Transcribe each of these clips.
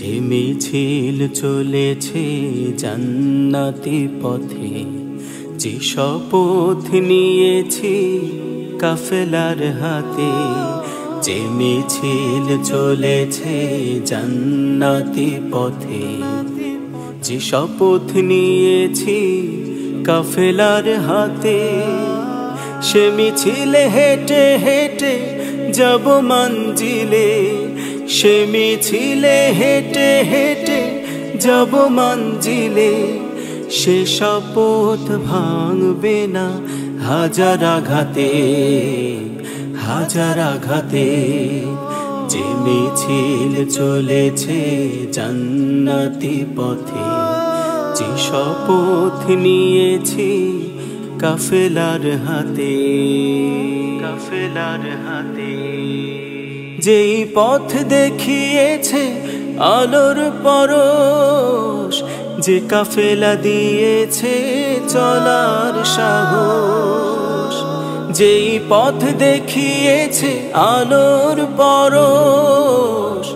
যে মিছিল চলেছে জান্নাতি পথে, যে শপথ নিয়েছি কাফেলার হাতে। যে মিছিল চলেছে জান্নাতি পথে, যে শপথ নিয়েছি কাফেলার হাতে। সে মিছিলে হেঁটে হেঁটে যাব মঞ্জিলে, সে মিছিলে হেঁটে হেঁটে যাব মঞ্জিলে। সে শপথ ভাঙবে না হাজার আঘাতে, হাজার আঘাতে। যে মিছিল চলেছে জান্নাতি পথে, যে শপথ নিয়েছি কাফেলার হাতে, কাফেলার হাতে। যেই পথ দেখিয়েছে আলোর পরশ, যে কাফেলা দিয়েছে চলার সাহস। যেই পথ দেখিয়েছে আলোর পরশ,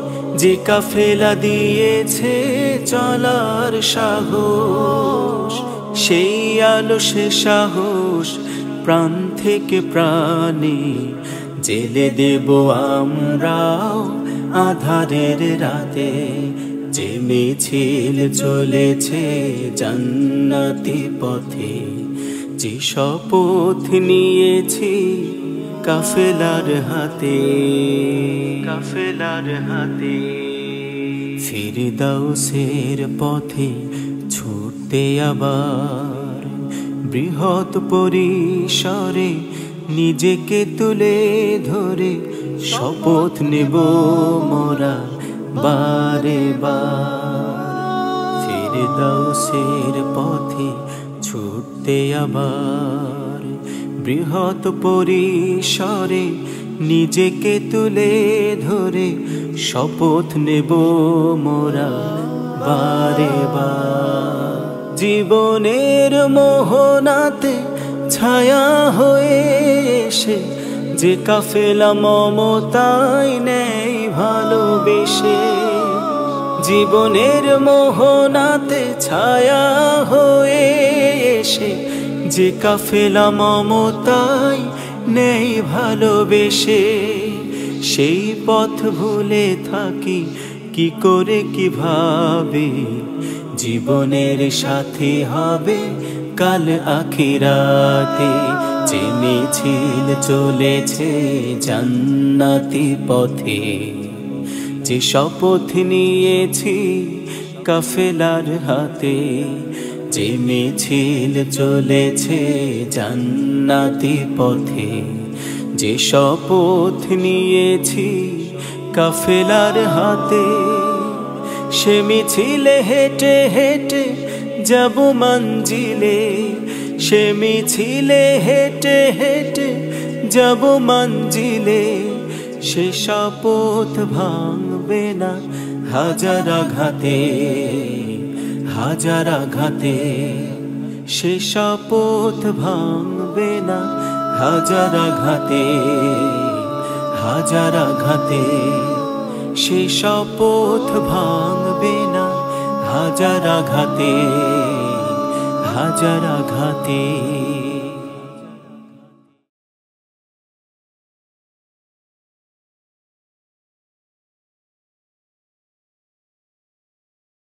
যে কাফেলা দিয়েছে চলার সাহস। সেই আলো সে সাহস প্রাণ থেকে প্রাণে জেলে দেব আমরাও আধারের রাতে। যে মিছিল চলেছে জান্নাতি পথে, যে শপথ নিয়েছি কাফেলার হাতে, কাফেলার হাতে। ফিরদাউসের পথে ছুটতে আবার বৃহৎ পরিসরে নিজেকে তুলে ধরে শপথ নেব মোরা বারে বার। ফিরদাউসের পথে ছুটতে আবার বৃহৎ পরিসরে নিজেকে তুলে ধরে শপথ নেব মোরা বারে বার। জীবনের মোহনাতে ছায়া হয়ে এসে যে কাফেলা মমতায় নেই ভালোবেসে। জীবনের মোহনাতে ছায়া হয়ে এসে যে কাফেলা মমতায় নেই ভালোবেসে। সেই পথ ভুলে থাকি কি করে কিভাবে, জীবনের সাথে হবে কাল আখিরাতে। যে মিছিল চলেছে জান্নাতি পথে, যে শপথ নিয়েছি কাফেলার হাতে। যে মিছিল চলেছে জান্নাতি পথে, যে শপথ নিয়েছি কাফেলার হাতে। সে মিছিলে হেঁটে হেঁটে যাব মঞ্জিলে, সে মিছিলে হেঁটে হেঁটে যাব মঞ্জিলে। সে শপথ ভাঙবে না হাজার আঘাতে, হাজার আঘাতে। সে শপথ ভাঙবে না হাজার আঘাতে, হাজার আঘাতে। সে শপথ ভাঙবে না হাজার আঘাতে, হাজার আঘাতে।